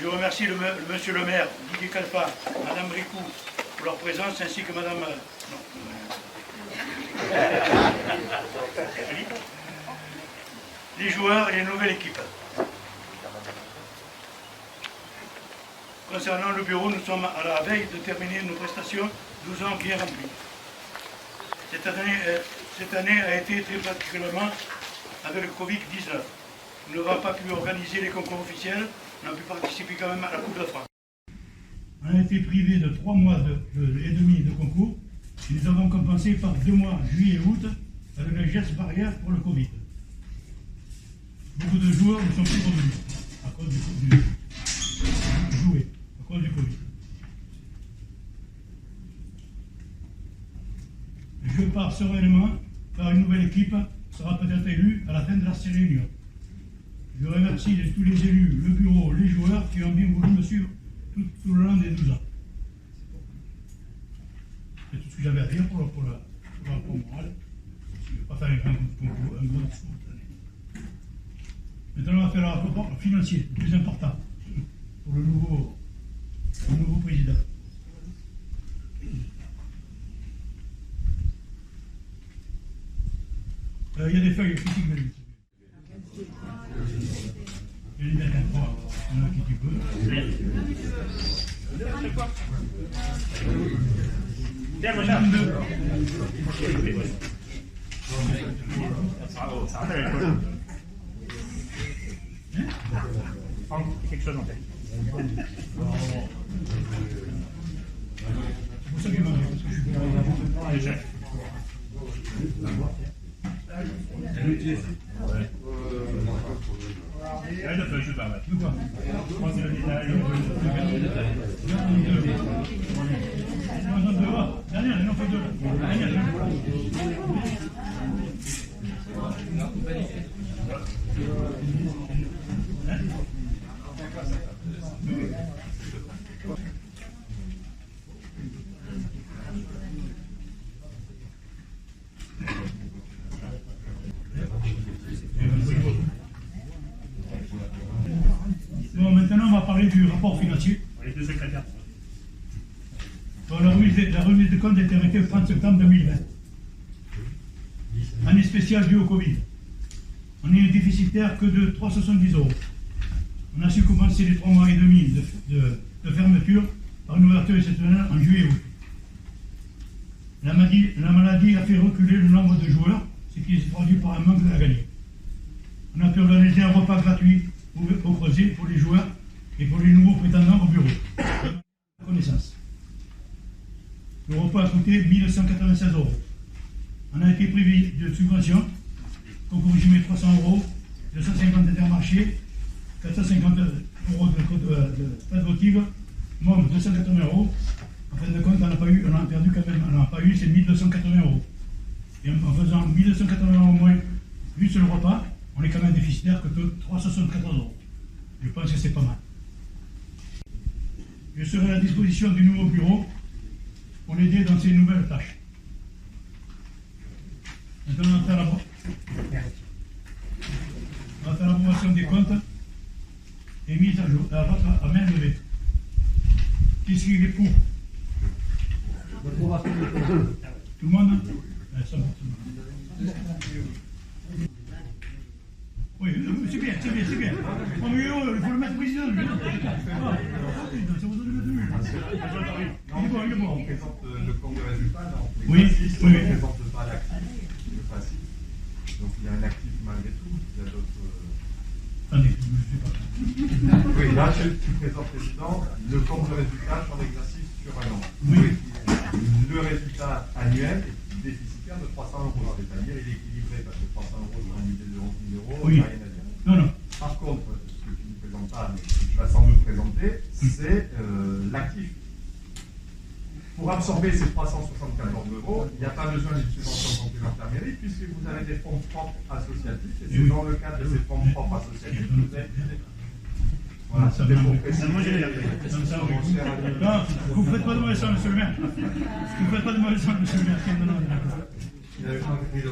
Je remercie monsieur le maire, Didier Calpa, madame Bricou pour leur présence, ainsi que madame... les joueurs et les nouvelles équipes. Concernant le bureau, nous sommes à la veille de terminer nos prestations, 12 ans bien remplis. Cette année a été très particulièrement avec le Covid-19. Nous n'avons pas pu organiser les concours officiels, on a pu participer quand même à la Coupe de France. On a été privé de 3 mois et demi de concours. Nous avons compensé par 2 mois, juillet et août, avec les gestes barrières pour le Covid. Beaucoup de joueurs ne sont plus revenus à cause du Covid. Je pars sereinement, car une nouvelle équipe sera peut-être élue à la fin de la réunion. Je remercie tous les élus, le bureau, les joueurs qui ont bien voulu me suivre tout le long des 12 ans. C'est tout ce que j'avais à dire pour le moral. Je ne vais pas faire un grand discours cette année. Maintenant, on va faire le rapport financier, le plus important, pour le nouveau président. Il y a des feuilles critiques de lui. Il y a des dernières fois, il y en a qui tu peux. Quelque chose en tête. C'est pour ça qu'il m'a dit, parce que je suis pas Déjà. Elle a fait, je parle. de quoi? C'est le détail. Dernière, il en fait 2. Bon, maintenant on va parler du rapport financier. Les deux secrétaires. Bon, la remise de compte a été arrêtée le 30 septembre 2020. Année spéciale due au Covid. On est déficitaire que de 370 €. On a su compenser les 3 mois et demi de fermeture par une ouverture exceptionnelle en juillet et août. La maladie a fait reculer le nombre de joueurs, ce qui s'est traduit par un manque à gagner. On a pu organiser un repas gratuit au Creuset pour les joueurs et pour les nouveaux prétendants au bureau. Connaissance. Le repas a coûté 1196 €. On a été privé de subventions, concours résumé 300 €, 250 Intermarché, 450 € de fête votive, MOM 280 €. En fin de compte, on a perdu quand même, on n'a pas eu ces 1280 €. Et en faisant 1280 € moins, vu sur le repas, on est quand même déficitaire que de 374 €. Je pense que c'est pas mal. Je serai à la disposition du nouveau bureau pour l'aider dans ses nouvelles tâches. Maintenant, on va faire l'approbation des comptes et mise à jour, à main levée. Qu'est-ce qu'il est pour? Tout le monde? Oui, c'est bien. Oh, mais il faut le mettre président, lui. Ça vous donne le il est bon. On présente le compte de résultat, non? Oui. On ne présente pas l'actif, le passif. Donc il y a un actif malgré tout, il y a d'autres... Attendez, je ne sais pas. Oui, là tu présentes, président, le compte de résultat sur l'exercice sur un an. Oui. Le résultat annuel est déficitaire de 300 €. C'est-à-dire il est équilibré parce que 300 € sur un budget de 11 000 €, Oui. il n'y a rien à dire. Non. Par contre, ce que tu ne présentes pas, mais que tu vas sans doute présenter, c'est l'actif. Pour absorber ces 374 €, il n'y a pas besoin d'une subvention complémentaire mairie puisque vous avez des fonds propres associatifs et c'est dans le cadre de ces fonds propres associatifs que vous avez utilisé. Voilà, c'était pour préciser. Moi, j'ai l'air. Non, vous ne faites pas de mauvais sang, monsieur le maire. Vous ne faites pas de mauvais sang, monsieur le maire. Il avait pas compris le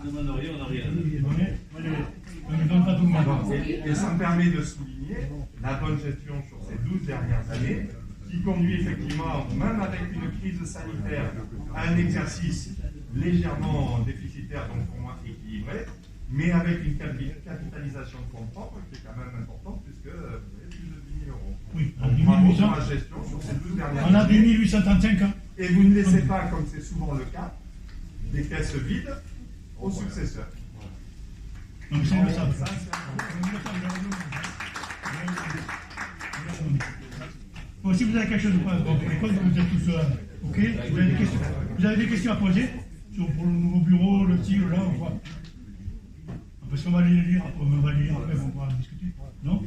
On n'a rien, on n'a rien. Moi, ne donne pas tout le monde. Et ça me permet de souligner la bonne gestion sur ces 12 dernières années, qui conduit effectivement, même avec une crise sanitaire, à un exercice légèrement déficitaire, donc pour moi équilibré, mais avec une capitalisation de fonds propres qui est quand même importante, puisque vous avez plus de 10 000 euros. Oui, Donc, bravo pour la gestion sur ces 12 dernières on a années. 2835 ans. Et vous ne laissez pas, comme c'est souvent le cas, des caisses vides aux successeurs. Non, mais c'est le sable. Ça, c'est Bon, si vous avez quelque chose à poser, vous êtes tous ok. Vous avez des questions à poser pour le nouveau bureau, le tir, là, on voit. Parce qu'on va les lire, après on pourra discuter. Non?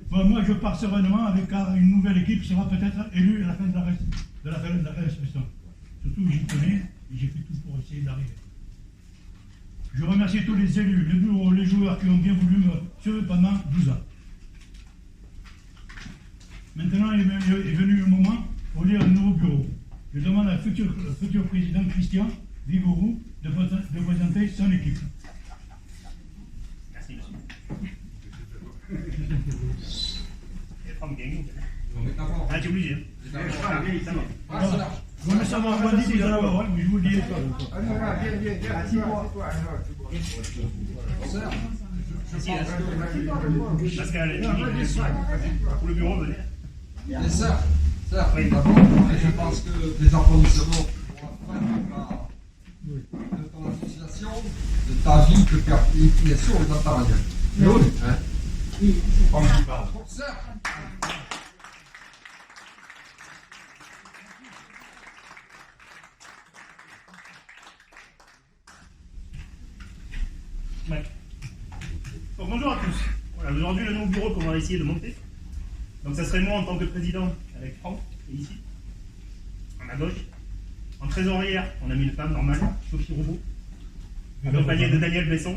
Bon, moi, je pars sereinement avec une nouvelle équipe sera peut-être élue à la fin de la session. Surtout, j'y connais et j'ai fait tout pour essayer d'arriver. Je remercie tous les élus, les bureaux, les joueurs qui ont bien voulu me suivre pendant 12 ans. Maintenant est venu le moment pour lire un nouveau bureau. Je demande à futur président Christian Vigourou de présenter son équipe. Merci, monsieur. Et Franck Gang. Ah, tu es obligé. Vous me savoir quoi dit tout à l'heure, mais je vous le dis. Pascal, pour le bureau, venez. Et ça, oui. D'abord, je pense que des applaudissements pour de ton association, de ta vie, que tu as bien sûr dans ta manière. Oui. Oui, Franck qui parle. Pour ça. Ouais. Donc, bonjour à tous. Voilà, aujourd'hui, le nouveau bureau qu'on va essayer de monter. Donc, ça serait moi en tant que président avec Franck, et ici, à ma gauche. En trésorière, on a mis une femme normale, Sophie Roubaud, accompagnée de Daniel Besson.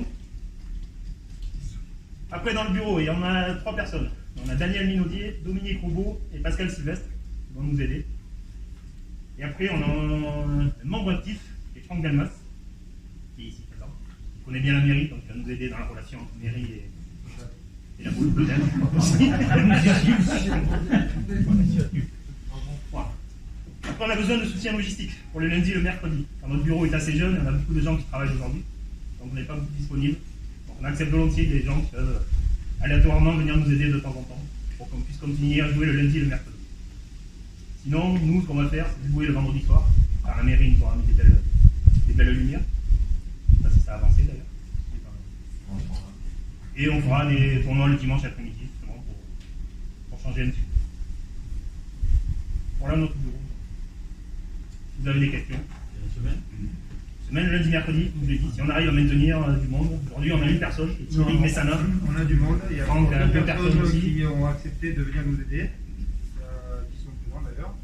Après, dans le bureau, on a 3 personnes. On a Daniel Minaudier, Dominique Roubaud et Pascal Sylvestre qui vont nous aider. Et après, on a un membre actif, qui est Franck Galmas, qui est ici présent. Il connaît bien la mairie, donc il va nous aider dans la relation entre mairie et la boule peut-être. Voilà. Après, on a besoin de soutien logistique pour le lundi et le mercredi. Quand notre bureau est assez jeune, on a beaucoup de gens qui travaillent aujourd'hui, donc on n'est pas beaucoup disponible. Donc on accepte volontiers des gens qui peuvent aléatoirement venir nous aider de temps en temps pour qu'on puisse continuer à jouer le lundi et le mercredi. Sinon, nous, ce qu'on va faire, c'est jouer le vendredi soir. Alors, la mairie nous aura mis des belles lumières. Je ne sais pas si ça a avancé d'ailleurs. Et on fera des tournois le dimanche après-midi, justement, pour changer un petit peu. Voilà notre bureau. Si vous avez des questions. Semaine, le lundi, mercredi, comme je l'ai dit. Si on arrive à maintenir du monde, aujourd'hui on a une personne, Thierry Messana. On a du monde, il y a Franck, deux personnes personnes aussi. qui ont accepté de venir nous aider, qui sont présents d'ailleurs.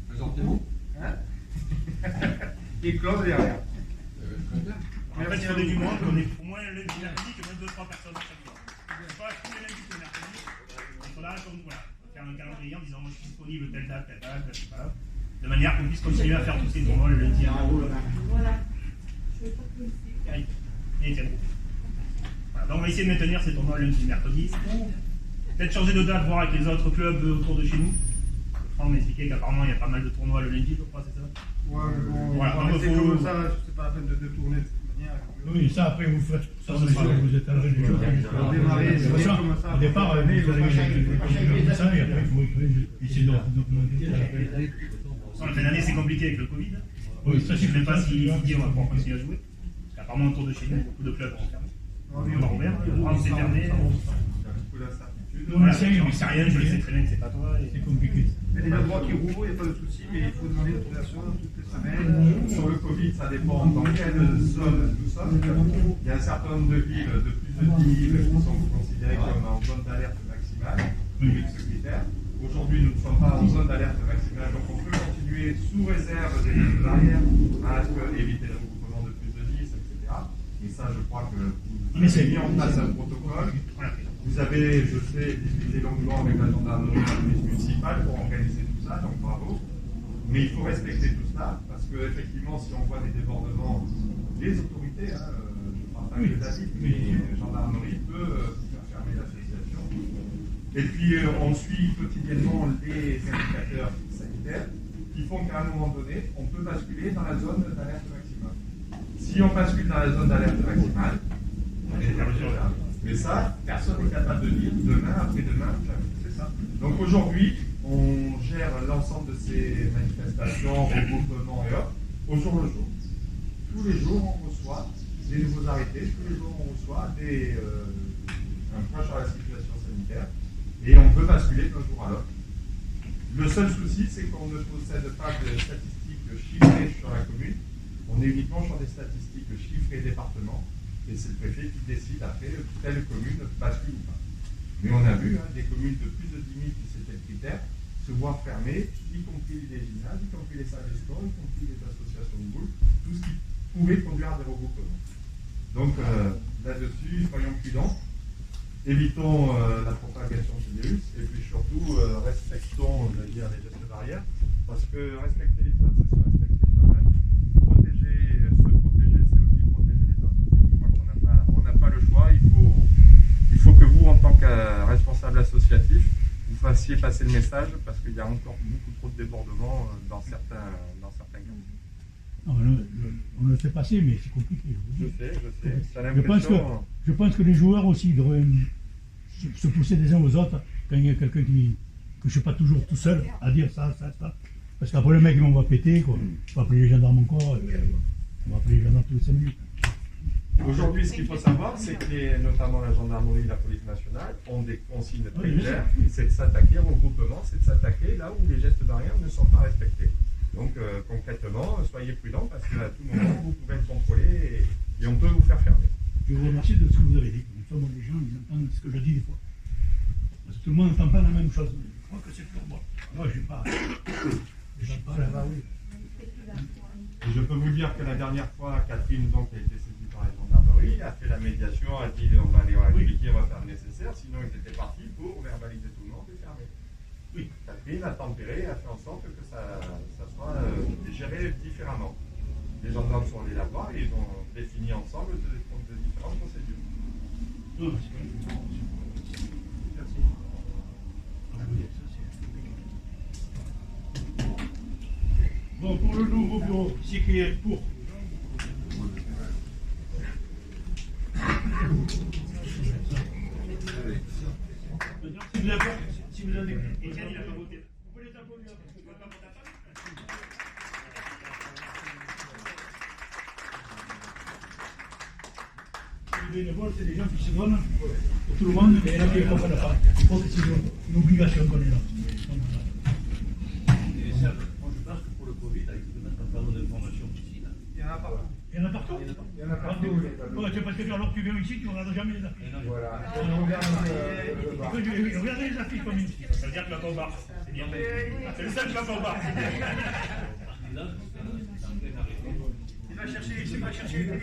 Présentez-vous. Hein Et Claude derrière. Très bien. En fait, il y a du monde, on est au moins le lundi, mercredi, que même 2-3 personnes à chaque fois. Pas tous les lundis, tous les mercredis. On sera là comme voilà. On va faire un calendrier en disant moi je suis disponible telle date, voilà. De manière qu'on puisse continuer à faire tous ces tournois le lundi. Voilà. Et tiens. Voilà, donc on va essayer de maintenir ces tournois le lundi, mercredi. Peut-être changer de date, voir avec les autres clubs autour de chez nous. Franck m'expliquait qu'apparemment il y a pas mal de tournois le lundi, je crois, c'est ça? Ouais, mais bon, Voilà, on va donc, rester faut- comme ça, c'est pas la peine de tourner de toute manière. Oui, ça après vous faites. Ça, ce sera- vous êtes à l'heure du jour. On va démarrer, c'est bien comme ça. Au départ, vous allez Mais le prochain- comme ça, et après, il faut essayer de En fin d'année, c'est compliqué avec le Covid. Oui, ça Je ne sais même pas si Didier on va pouvoir continuer à jouer. Parce qu'apparemment, autour de chez nous, beaucoup de clubs ont fermé. On a rouvert, on s'est fermé. Il y a beaucoup d'incertitudes. Nous, on Voilà, essaye, j'en sais rien, je le sais très bien que c'est pas toi. c'est compliqué. Il y a des endroits qui rouvrent, il n'y a pas de souci, mais il faut demander l'autorisation toutes les semaines. Sur le Covid, ça dépend dans quelle zone nous sommes. Il y a un certain nombre de villes, de plus de 10 villes, qui sont considérées comme en zone d'alerte maximale, avec ce critère. Aujourd'hui, nous ne sommes pas en zone d'alerte maximale, donc on peut continuer sous réserve des mesures barrières, masques, éviter le regroupement de plus de 10, etc. Et ça, je crois que vous avez mis en place un protocole. Voilà. Vous avez, je sais, discuté longuement avec la gendarmerie et la police municipale pour organiser tout ça, donc bravo. Mais il faut respecter tout ça, parce que effectivement, si on voit des débordements, les autorités, je partage que David, mais la gendarmerie peut faire fermer l'association. Et puis on suit quotidiennement les indicateurs sanitaires qui font qu'à un moment donné, on peut basculer dans la zone d'alerte maximale. Si on bascule dans la zone d'alerte maximale, on est là. Mais ça, personne n'est capable de dire demain, après-demain, jamais. C'est ça. Donc aujourd'hui, on gère l'ensemble de ces manifestations, regroupements et autres, au jour le jour. Tous les jours, on reçoit des nouveaux arrêtés, tous les jours, on reçoit un point sur la situation sanitaire, et on peut basculer d'un jour à l'autre. Le seul souci, c'est qu'on ne possède pas de statistiques chiffrées sur la commune, on est uniquement sur des statistiques chiffrées département, et c'est le préfet qui décide après telle commune bascule ou pas. Mais on a vu des communes de plus de 10 000 qui c'était le critère, se voir fermer, y compris les gymnases, y compris les salles de sport, y compris les associations de boule, tout ce qui pouvait conduire à des regroupements. Donc là-dessus, soyons prudents, évitons la propagation du virus, et puis surtout respectons les gestes barrières, parce que respecter les autres, c'est se respecter soi-même. Se protéger, c'est aussi protéger les autres. Je crois qu'on n'a pas le choix, il faut que vous, en tant que responsable associatif, vous fassiez passer le message, parce qu'il y a encore beaucoup trop de débordements dans certains cas. Non, on le fait passer, mais c'est compliqué. Je sais. Je pense que les joueurs aussi devraient se pousser des uns aux autres quand il y a quelqu'un que je ne suis pas toujours tout seul à dire ça. Parce qu'après le mec, on va péter, quoi. On va appeler les gendarmes encore, on va appeler les gendarmes tous les 5 minutes. Aujourd'hui, ce qu'il faut savoir, c'est que notamment la gendarmerie et la police nationale ont des consignes très claires. C'est de s'attaquer au regroupement, c'est de s'attaquer là où les gestes barrières ne sont pas respectés. Donc concrètement, soyez prudents parce qu'à tout moment, vous pouvez le contrôler et on peut vous faire fermer. Je vous remercie de ce que vous avez dit. Nous sommes les gens, ils entendent ce que je dis des fois. Parce que tout le monde n'entend pas la même chose. Je crois que c'est pour moi. Moi, je n'ai pas la oui. Et je peux vous dire que la dernière fois, Catherine, donc, qui a été saisie par la gendarmerie, a fait la médiation, a dit on va aller expliquer, on va faire le nécessaire, sinon ils étaient partis pour verbaliser tout le monde et fermer. Oui. Catherine a tempéré, a fait en sorte que ça soit géré différemment. Les gendarmes sont allés là-bas et ils ont défini ensemble de différentes procédures. Non, c'est pas une merci. Bon, pour le nouveau bureau, c'est qui est pour. Si vous avez. Etienne, il n'a pas voté. Vous pouvez les applaudir. Les bénévoles, c'est des gens qui se donnent pour tout le monde, mais il y en a qui ne comprennent pas. Je crois que c'est une obligation qu'on est là. Moi, je pense que pour le Covid, il faut mettre un panneau d'information ici. Il y en a partout. Il y en a partout. Il y en a partout. Ouais, c'est parce que alors que tu viens ici, tu ne regardes jamais les affiches. Voilà. On regarde le bar. Regardez les affiches comme ici. Ça veut dire que tu vas pas au bar. C'est bien. C'est le seul qui va pas au bar. Il va chercher les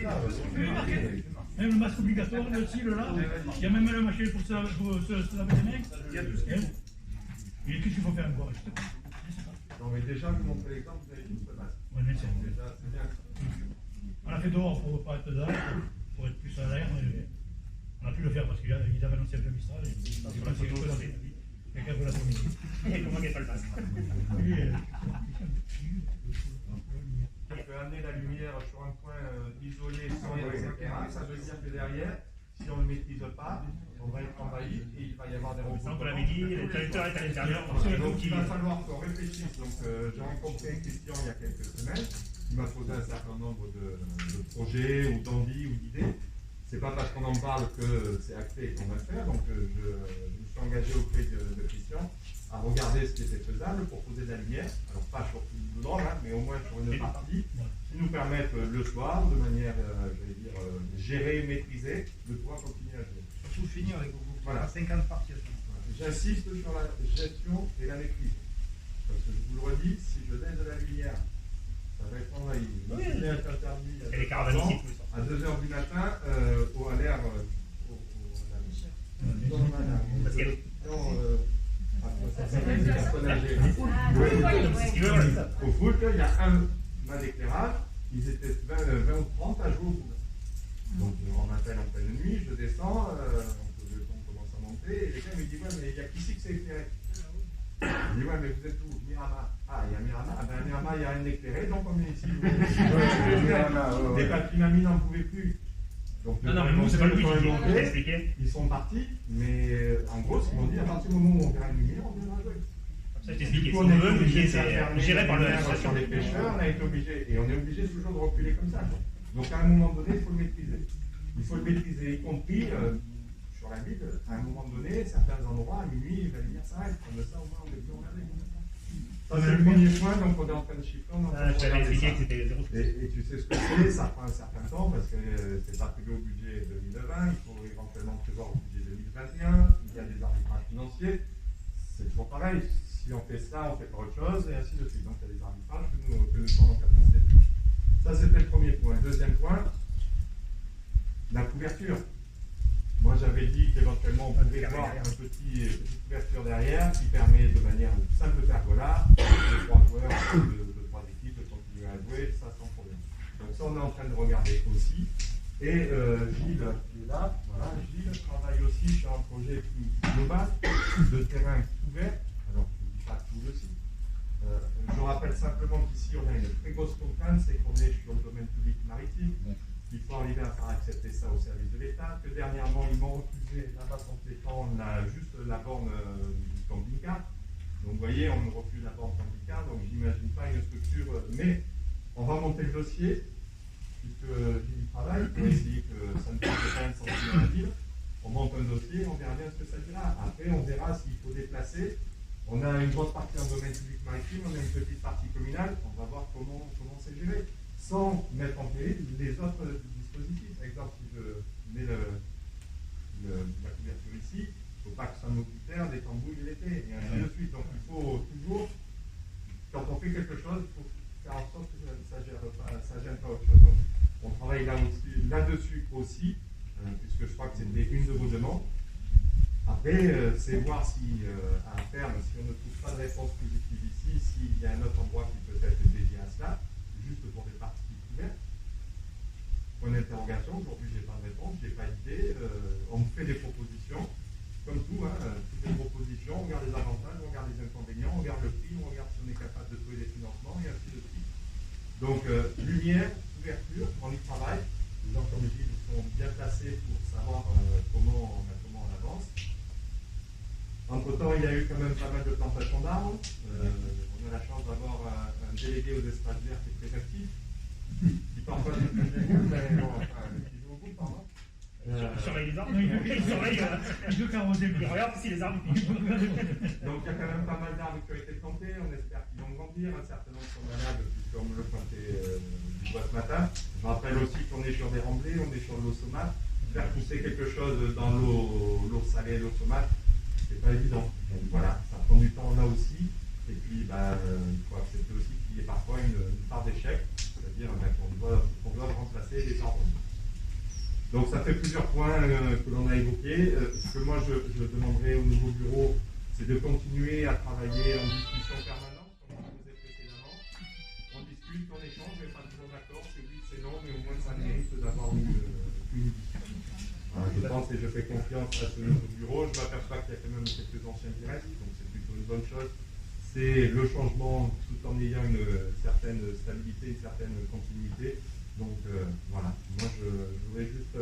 Même le masque obligatoire, le cil là, il y a même le machin pour se laver les mains. Il y a tout ce qu'il y a. Et qu'est-ce qu'il faut faire encore? Je sais pas. Non, mais déjà, vous montrez l'exemple, vous avez tous le masque. Ouais, mais c'est Déjà, c'est bien. on a fait dehors pour ne pas être dehors, pour être plus à l'air. On a pu le faire parce qu'ils avaient annoncé un peu Mistral. Quelqu'un veut la terminer. Et comment il n'y a pas le masque? On peut amener la lumière sur un point isolé sans etc. Ça veut dire que derrière, si on ne le maîtrise pas, on va être envahi et il va y avoir des Ça, regroupements. on l'avait dit, le collecteur est à l'intérieur. Donc il va falloir qu'on réfléchisse. Donc j'ai rencontré Christian il y a quelques semaines. Il m'a posé un certain nombre de projets ou d'envies ou d'idées. C'est pas parce qu'on en parle que c'est acté qu'on va le faire. Donc je me suis engagé auprès de Christian à regarder ce qui était faisable pour poser de la lumière. Alors pas sur tout le drôle, mais au moins sur une partie qui nous permettent le soir, de manière, gérée, maîtrisée, de pouvoir continuer à jouer. Surtout finir avec beaucoup. Voilà. 50 parties. J'insiste sur la gestion et la maîtrise. Parce que je vous le redis, si je laisse de la lumière, ça va être envahi. Oui. Il est interdit Et les caravanes ici, tout ça. à 2h du matin à l'air Parce qu'il y a au foot, il y a un mal d'éclairage, ils étaient 20 ou 30 à jouer au foot. Donc on m'appelle en pleine nuit, je descends, le ton commence à monter, et les gars me disent ouais mais il y a qu'ici que c'est éclairé. Je dis ouais mais vous êtes où? Mirama. Ah il y a Mirama, ah ben Mirama il y a rien d'éclairé, donc on est ici. Les papiers mamie n'en pouvaient plus. Donc, Non, mais nous, c'est pas le but, monter, j'ai expliqué. ils sont partis, mais en gros, ils m'ont dit à partir du moment où on verra une lumière, on viendra jouer. Ça, je t'explique. Du Si coup, on on est veut, obligé de c'est fermer géré par les le lumières sur les pêcheurs, on a été obligé, et on est obligé toujours de reculer comme ça. Donc à un moment donné, il faut le maîtriser. Il faut le maîtriser, y compris sur la ville, à un moment donné, certains endroits, à minuit, la lumière s'arrête. Comme ça, au moins, on est plus emmerdé. Ça, c'est le premier point, donc on est en train de chiffrer. Je t'avais expliqué que c'était 0. Et tu sais ce que c'est, ça prend un certain temps parce que c'est pas prévu au budget 2020, il faut éventuellement prévoir au budget 2021, il y a des arbitrages financiers, c'est toujours pareil, si on fait ça, on fait pas autre chose, et ainsi de suite. Donc il y a des arbitrages que nous sommes en capacité de faire. Ça c'était le premier point. Le deuxième point, la couverture. Moi j'avais dit qu'éventuellement on pouvait voir une petite couverture derrière qui permet de manière simple pergola, de 3 joueurs, de 3 équipes de continuer à jouer, ça sans problème. Donc ça on est en train de regarder aussi. Et Gilles qui est là, voilà, Gilles travaille aussi sur un projet plus global de terrain couvert. Alors je ne dis pas tout le site. Je rappelle simplement qu'ici on a une très grosse contrainte, c'est qu'on est sur le domaine public maritime. Il faut arriver à faire accepter ça au service de l'État. Que dernièrement, ils m'ont refusé là-bas sans étant juste la borne du camping-car. Donc vous voyez, on me refuse la borne camping-car, donc j'imagine pas une structure. Mais on va monter le dossier, puisque j'y travaille, pour essayer que ça ne puisse pas être senti dans la ville. On monte un dossier, on verra bien ce que ça dira. Après, on verra s'il faut déplacer. On a une grosse partie en domaine public maritime, on a une petite partie communale. On va voir comment c'est géré, sans mettre en péril les autres dispositifs. Par exemple, si je mets la couverture ici, il ne faut pas que ça m'occupère des tambouilles l'été, et ainsi de suite. Donc il faut toujours, quand on fait quelque chose, il faut faire en sorte que ça ne gêne pas autre chose. Donc, on travaille là-dessus aussi, puisque je crois que c'était une de vos demandes. Après, c'est voir si, à terme, si on ne trouve pas de réponse positive ici, s'il y a un autre endroit qui peut être dédié à cela, juste pour des parties couvertes. Point d'interrogation, aujourd'hui je n'ai pas de réponse, je n'ai pas d'idée, on me fait des propositions, comme tout, toutes les propositions, on regarde les avantages, on regarde les inconvénients, on regarde le prix, on regarde si on est capable de trouver des financements, et ainsi de suite. Donc, lumière, couverture, on y travaille, les gens comme Gilles sont bien placés pour savoir comment on avance. Entre-temps, il y a eu quand même pas mal de plantations d'arbres. On a la chance d'avoir un délégué aux espaces verts qui est très actif, qui parfois dit que j'ai vu, mais bon, qui joue au bout, pardon. Il surveille les arbres. Non, Il surveille. Il veut carroser. Il regarde si les arbres. Donc il y a quand même pas mal d'arbres qui ont été plantés, on espère qu'ils vont grandir, un certain nombre sont malades, puisqu'on me le pointait du bois ce matin. Je rappelle aussi qu'on est sur des remblais, on est sur l'eau saumâtre. Faire pousser quelque chose dans l'eau salée, l'eau saumâtre, c'est pas évident. Donc voilà, ça prend du temps là aussi. Et puis il faut accepter aussi qu'il y ait parfois une part d'échec, c'est-à-dire qu'on doit remplacer les arbres. Donc ça fait plusieurs points que l'on a évoqués. Ce que moi je demanderai au nouveau bureau, c'est de continuer à travailler en discussion permanente, comme on faisait précédemment. On discute, on échange, mais pas toujours d'accord, c'est oui, c'est non, mais au moins ça mérite d'avoir une discussion. Voilà, je pense et je fais confiance à ce nouveau bureau. Je m'aperçois qu'il y a quand même quelques anciens qui restent, donc c'est plutôt une bonne chose. C'est le changement tout en ayant une certaine stabilité, une certaine continuité. Donc voilà, moi je voudrais juste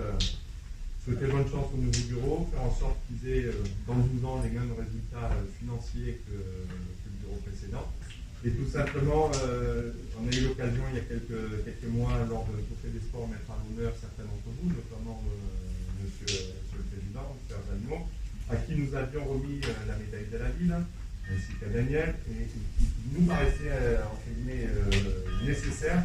souhaiter bonne chance au nouveau bureau, faire en sorte qu'ils aient dans 12 ans les mêmes résultats financiers que le bureau précédent. Et tout simplement, on a eu l'occasion il y a quelques mois lors de Trophée des Sports mettre à l'honneur certains d'entre vous, notamment monsieur le Président, M. Arzano, à qui nous avions remis la médaille de la ville, ainsi qu'à Daniel, et qui nous paraissait entre guillemets nécessaire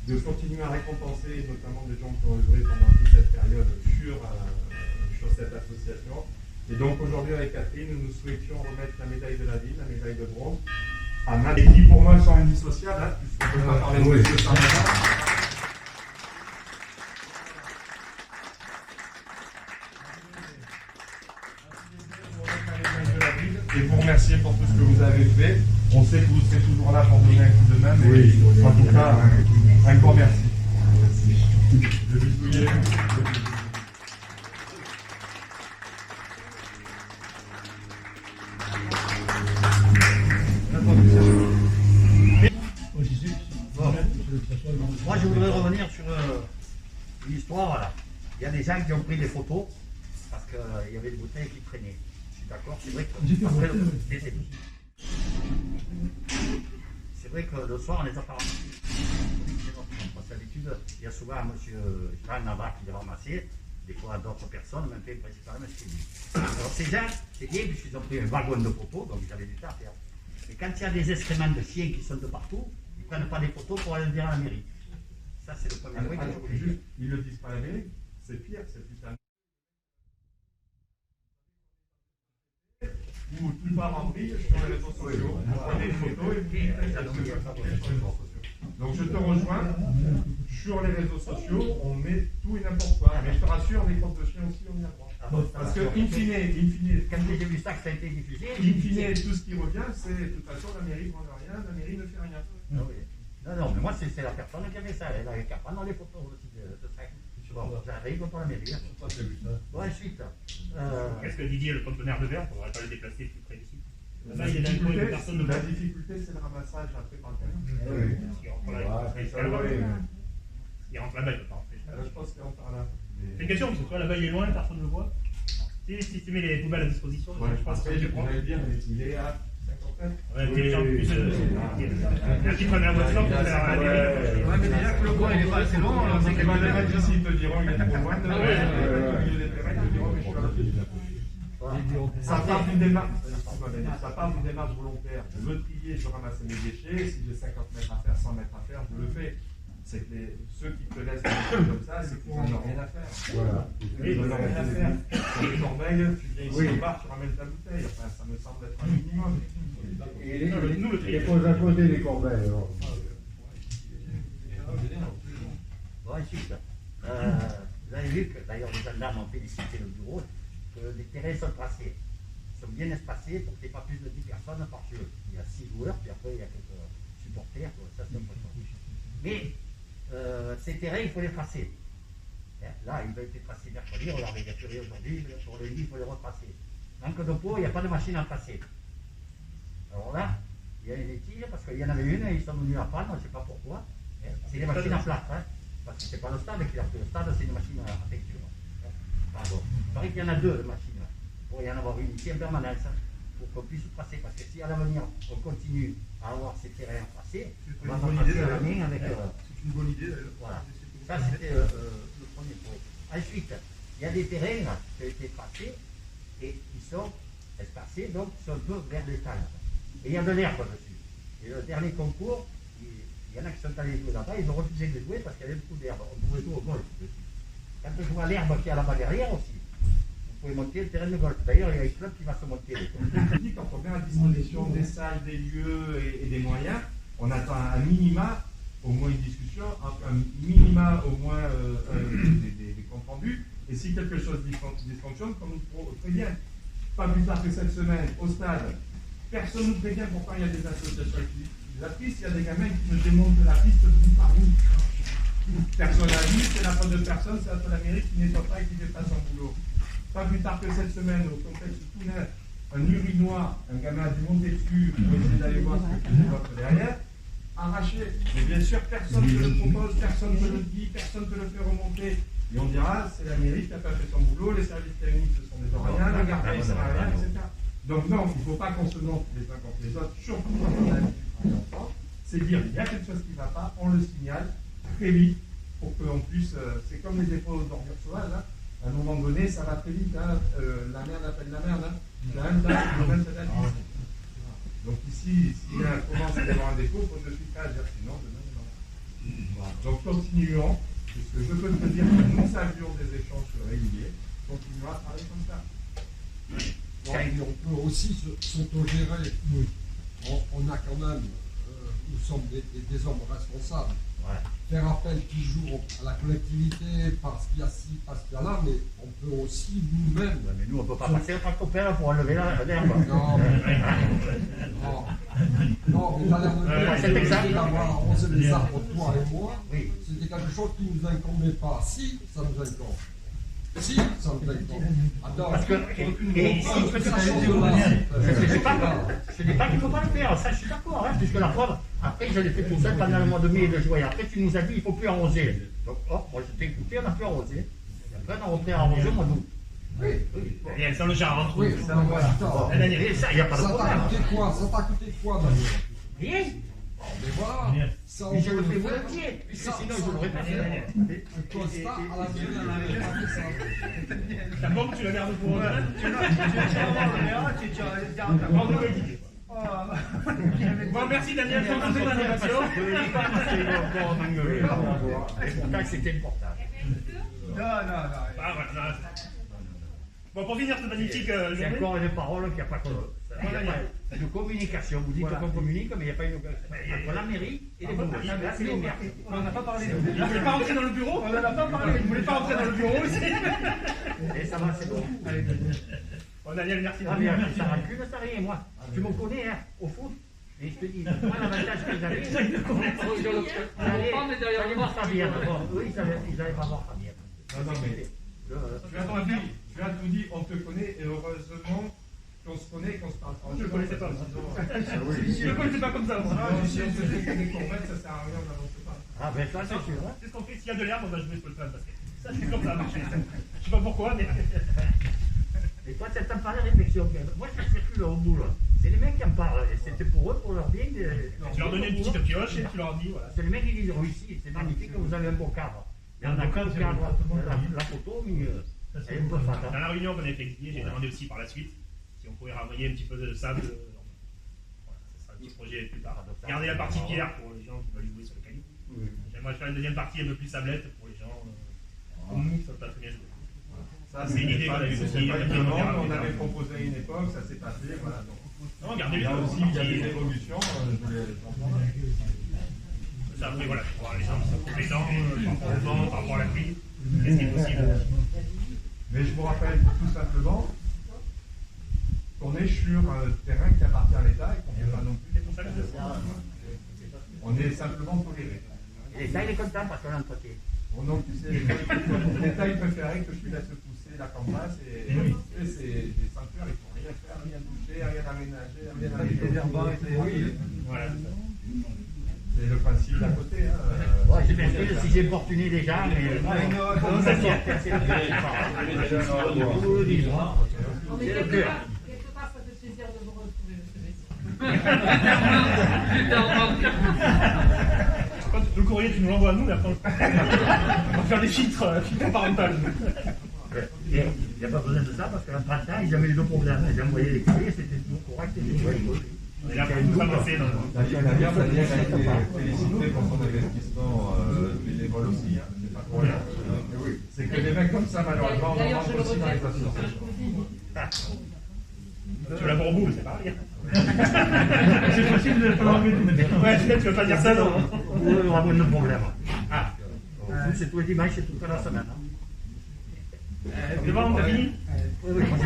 de continuer à récompenser notamment des gens qui ont œuvré pendant toute cette période sur cette association. Et donc aujourd'hui avec Catherine, nous souhaitions remettre la médaille de la ville, la médaille de bronze, à Matt, et qui pour moi sont indissociables, puisqu'on ne peut pas parler de monsieur sans et vous remercier pour tout ce que vous avez fait. On sait que vous serez toujours là pour donner un coup de main, mais en tout cas, un grand merci. Je vais a des gens qui ont pris des photos parce qu'il y avait des bouteilles qui traînaient. Je suis d'accord, c'est vrai que J'étais après, au hôtel, c'est vrai que le soir on les a pas ramassés. Parce que d'habitude, il y a souvent M. Jean Nava qui les ramassait, des fois d'autres personnes, même fait principalement chez lui. Alors ces gens, c'est bien puisqu'ils ont pris un wagon de photos, donc ils avaient du temps à faire. Mais quand il y a des excréments de chiens qui sont de partout, ils ne prennent pas des photos pour aller le dire à la mairie. Ça, c'est le premier point que je voulais dire. Ils le disent pas à la mairie, c'est pire, c'est putain. Où tout part en vrille sur les réseaux sociaux. Vous prenez une photo et vous dites que ça sur les réseaux sociaux. Donc je te rejoins, sur les réseaux sociaux, on met tout et n'importe quoi. Mais je te rassure, les comptes de chiens aussi, on y a droit. Parce que, in fine, Quand j'ai vu ça, que ça a été diffusé, tout ce qui revient, c'est de toute façon, la mairie ne prend rien, la mairie ne fait rien. Ah oui. Non, mais moi, c'est la personne qui avait ça. Elle avait qu'à prendre les photos aussi de ça. Bon, j'arrive pour la mairie. Bon, ensuite. Qu'est-ce que Didier, le conteneur de verre, on ne pourrait pas le déplacer plus près d'ici? Là, il est dans le coin où personne ne La voit. difficulté, c'est le ramassage après par le camion. Il rentre là, il rentre là-bas, il peut pas rentrer. Je pense qu'on part là. C'est une question, parce que toi, là-bas, il est loin, personne ne le voit. Si tu mets les poubelles à disposition, je pense que tu prends. dire, mais il est à 50 mètres. Ouais, des gens plus. Un petit preneur de voiture pour faire un Ouais, mais déjà que le bois il est pas assez long, on sait Les qu'il va le mecs ici, ils te diront il est trop loin. Au milieu des terrains, ils te diront mais je suis là. Ça part d'une démarche. Ça part d'une démarche volontaire. Je veux trier, je veux ramasser mes déchets. Si j'ai 50 mètres à faire, 100 mètres à faire, je le fais. C'est que ceux qui te laissent comme ça, c'est qu'ils n'en ont rien à faire. Voilà. Ils n'en ont rien à faire. Sur les corbeilles, tu viens ici au bar, tu ramènes ta bouteille. Enfin, ça me semble être un minimum. Et nous, le tri. les pose à côté des corbeilles. Alors. Bon, ensuite, vous avez vu que d'ailleurs les gendarmes ont félicité le bureau, que les terrains sont tracés, sont bien espacés pour qu'il n'y ait pas plus de 10 personnes par jeu. Il y a 6 joueurs, puis après il y a quelques supporters, ça c'est important. Mais ces terrains, il faut les tracer. Là, ils ont été tracés mercredi, regardez, il n'y a plus rien aujourd'hui, pour le lit, il faut les retracer. Manque de peau, il n'y a pas de machine à tracer. Alors là, il y a une étille, parce qu'il y en avait une, et ils sont venus la prendre, je ne sais pas pourquoi. C'est des machines à plâtre, parce que ce n'est pas le stade qui l'a pris. Le stade, c'est une machine à peinture. Pardon. Il paraît qu'il y en a 2 machines. Il pourrait y en avoir une ici en permanence, pour qu'on puisse tracer. Parce que si à l'avenir, on continue à avoir ces terrains tracés, on va pas passer à la main avec... C'est une bonne idée d'ailleurs. Voilà. Ça, c'était le premier point. Ensuite, il y a des terrains là, qui ont été tracés et qui sont espacés, donc qui sont un peu vers l'étal. Et il y a de l'herbe dessus. Et le dernier concours, il y en a qui sont allés jouer là-bas, ils ont refusé de jouer parce qu'il y avait beaucoup d'herbe. On pouvait jouer au golf dessus. Quand je vois l'herbe qu'il y a là-bas derrière aussi, vous pouvez monter le terrain de golf. D'ailleurs, il y a un club qui va se monter. Je dis, quand on met à disposition des salles, des lieux et des moyens, on attend un minima, au moins une discussion, un minima au moins des comptes rendus. Et si quelque chose dysfonctionne, qu'on nous prévient. Pas plus tard que cette semaine, au stade, personne ne nous prévient pourquoi il y a des associations utilisatrices, il y a des gamins qui me démontent la piste bout par bout. Personne n'a dit, c'est la faute de personne, c'est la faute de la mairie qui nettoie pas et qui fait pas son boulot. Pas plus tard que cette semaine, au contexte tout neuf, un urinoir, un gamin a dû monter dessus pour essayer d'aller voir ce que fait l'autre derrière, arraché. Mais bien sûr, personne ne te le propose, personne ne te le dit, personne ne te le fait remonter. Et on dira, c'est la mairie qui n'a pas fait son boulot, les services techniques ce sont des rien, le gardien ne sert à rien, etc. Donc non, il ne faut pas qu'on se monte les uns contre les autres, surtout quand on a un enfant. C'est dire, il y a quelque chose qui ne va pas, on le signale très vite pour qu'on puisse. C'est comme les dépôts d'ordures sauvages. Hein. À un moment donné, ça va très vite. Hein. La merde appelle la merde. Hein. Donc ici, s'il commence à y avoir un dépôt, il faut que je suis prêt à dire sinon, demain, non. Donc continuons. Parce que je peux te dire que nous avions des échanges réguliers. Continuons à travailler comme ça. Bon, on peut aussi s'autogérer. Oui. On a quand même, nous sommes des hommes responsables. Ouais. Faire appel toujours à la collectivité parce qu'il y a ci, parce qu'il y a là, mais on peut aussi nous-mêmes. Ouais, mais nous, on ne peut pas passer un tractopelle pour enlever l'herbe. Non, mais dans l'air c'est exact. d'avoir arrosé les arbres, toi et moi, Oui. c'était quelque chose qui ne nous incombait pas. Si, ça nous incombe. Si, ça nous incombe. Alors, Parce que, et si je ne dis pas qu'il ne faut pas le faire, ça je suis d'accord, hein, puisque la preuve, après je l'ai fait tout seul pendant le mois de mai et de juin, après tu nous as dit il ne faut plus arroser. Donc, moi je t'ai écouté, on n'a plus arrosé. Quand on repère en région, moi, nous. Oui. Et elles sont le genre entre Oui, eux. ça va. Attends. Elle a rien. Et ça, il n'y a pas de Ça t'a problème. coûté quoi? Ça t'a coûté quoi, Daniel? Rien. Mais voilà. Bien. Ça, on Mais je peut le fais le faire. volontiers, puisque Ça, sinon ça, je l'aurais pas fait. Un constat à la ville, on n'avait pas fait ça. Ta banque, tu la gardes pour eux. Tu vas voir le maire, tu vas En gros, l'équité. Bon, merci Daniel pour ton animation. Je ne dis pas parce qu'ils vont encore m'engueuler. Et pourtant, c'était important. Non. Ah, voilà. Bon, pour finir cette magnifique C'est journée. encore une parole qu'il n'y a pas de communication. Vous dites qu'on communique, mais il n'y a pas une entre la mairie et les bourgs. Là, c'est les maires. On n'a pas parlé de Vous voulez pas rentrer dans le bureau? On n'en a pas parlé. Vous voulez pas rentrer dans le bureau aussi? Et ça va, c'est bon. Bon, Daniel, merci. Ah, mais ça rancune, ça rien, moi. Tu me connais, hein, au foot. Et je te dis, moi, l'avantage que j'avais, j'allais voir Fabienne. Bon, eux, ils n'allaient pas voir Fabienne. Non, mais tu as tout dit, on te connaît et heureusement qu'on se connaît et qu'on se parle franchement. Je ne le connaissais pas. Si Je ne le connaissais pas comme ça. Moi. si on se fait que des corbettes, ça sert à rien, on n'avance pas. Ah, ben ça, c'est sûr. Hein. C'est ce qu'on fait. S'il y a de l'herbe, on va jouer sur le plan de basket. Ça, c'est comme ça a marché. Je sais pas pourquoi, mais. Et toi, ça t'en parle réflexion. Moi, je circule au bout, là. C'est les mecs qui en parlent. Et c'était pour eux, pour leur bien. Tu leur donnais une petite pioche et tu leur dis, voilà. C'est les mecs qui disent, oui, ici, c'est magnifique, vous avez un beau cadre. Mais on a qu'un cadre, la photo, mais elle est un peu fat. Dans la réunion qu'on avait fait avec Didier, j'ai demandé aussi par la suite si on pouvait renvoyer un petit peu de sable. Voilà, ce sera un petit projet plus tard. Garder la partie pierre pour les gens qui veulent jouer sur le caillou. J'aimerais faire une deuxième partie un peu plus sablette pour les gens comme nous qui ne savent pas très bien jouer. Ça, C'est une idée qu'on a eue aussi. pas étonnant, on avait proposé à une époque, ça s'est passé, voilà. Donc, Non, gardez il les y a deux. aussi, il y a des évolutions, je voulais comprendre. Ça, après, voilà, pour voir les gens qui sont compétents par rapport au vent, par rapport à la pluie. Qu'est-ce qui est possible? Mais je vous rappelle tout simplement qu'on est sur un terrain qui appartient à l'État et qu'on ne fait pas non plus. C'est pour ça que je fais. On est simplement toléré. Et l'État, il est content parce qu'on l'entretient. Bon, donc, tu sais, l'État, il préférait que tu laisses pousser la campagne et c'est des sanctuaires, il ne faut rien faire, rien toucher, rien aménager, rien aménager. Voilà. C'est le principe d'à côté. Ouais, c'est bien sûr, si j'ai importuné les gens, mais. Non, ça tient. Vous le dites, hein. C'est le cœur. Quelque part, ça fait plaisir de vous retrouver, monsieur Messi. Quand le courrier, tu nous l'envoies à nous, mais après, on va faire des filtres parentales. Il n'y a pas besoin de ça parce qu'en printemps, ils n'avaient eu de problème. Ils envoyaient les courriers, c'était toujours correct. On est là pour nous avancer dans le. Daniel a été félicité pour son investissement bénévole aussi. C'est pas pour rien. C'est que des mecs comme ça, malheureusement, on en D'ailleurs, je manque le aussi dans les regrette. associations. Tu l'as pour bout, c'est pareil. C'est possible de ne pas l'enlever tout de suite. Ouais, tu veux pas dire ça, non? Oui, on va avoir de problème. Ah, c'est tous les dimanches, c'est toute la semaine. C'est bon, t'as fini?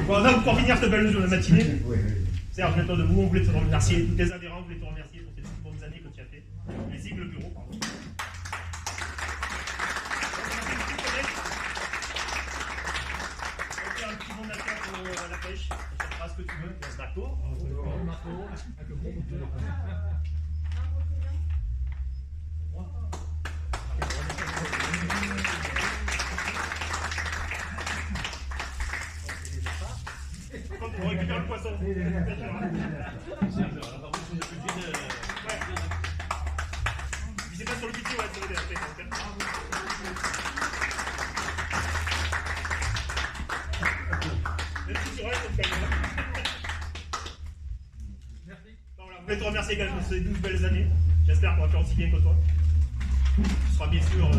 Bon, donc, pour finir cette belle matinée, Serge, mets-toi debout, on voulait te remercier, tous tes adhérents, on voulait te remercier pour ces toutes bonnes années que tu as fait, ainsi que le bureau, pardon. On va faire un petit bon acteur pour la pêche, tu feras ce que tu veux, un bateau, avec le gros moteur. On récupère le poisson. Si c'est pas sur le petit, ouais, c'est le Je voulais te remercier également pour ces 12 belles années. J'espère qu'on va faire aussi bien que toi. Tu seras bien sûr.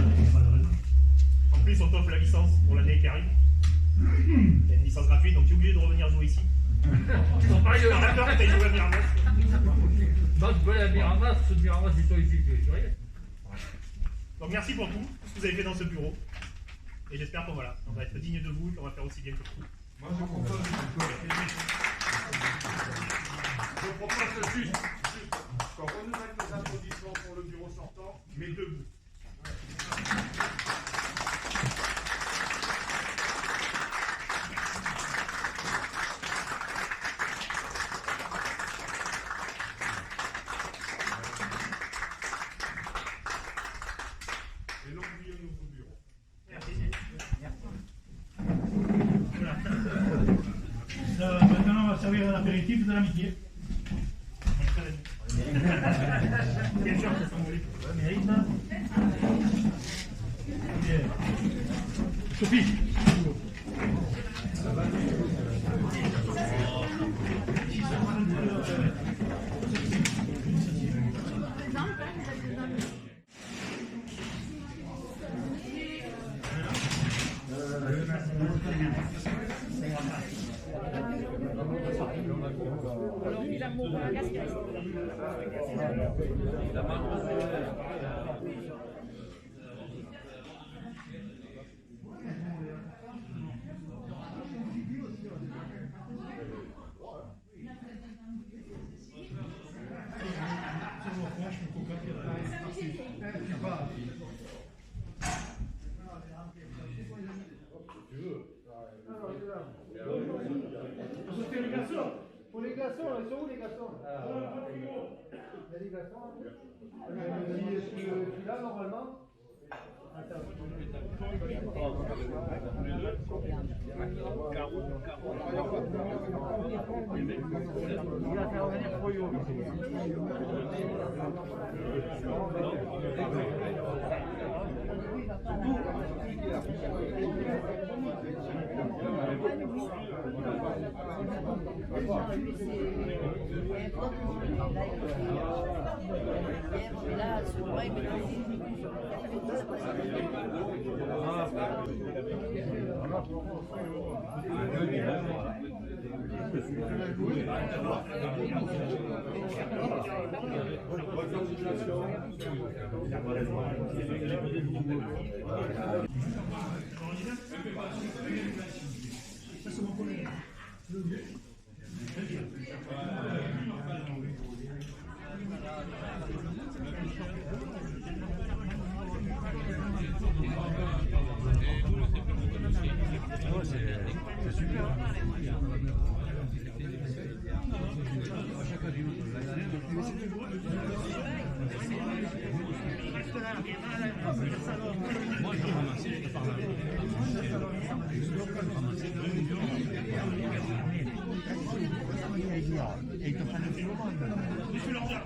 En plus, on t'offre la licence pour l'année qui arrive. Il y a une licence gratuite, donc tu es obligé de revenir jouer ici. Tu n'as pas eu un rappeur que tu as joué à Miramas. Moi, je voulais à Miramas, ce Miramas, ils sont ici, tu vois. Donc merci pour tout ce que vous avez fait dans ce bureau. Et j'espère qu'on voilà, on va être digne de vous et qu'on va faire aussi bien que vous. Moi, je propose juste qu'on renouvelle nos applaudissements pour le bureau sortant, mais debout. Et n'oublions nos bureaux. Merci. servir un apéritif de l'amitié. Bien sûr, c'est symbolique. Sophie. Pour les glaçons, ils sont où les glaçons? Il y a des glaçons. Celui-là, normalement. Il va faire venir Froyo. Là, c'est vrai, mais C'est super. Moi, je ramasse par là. Et ils te prennent le kilo. Je suis leur dire.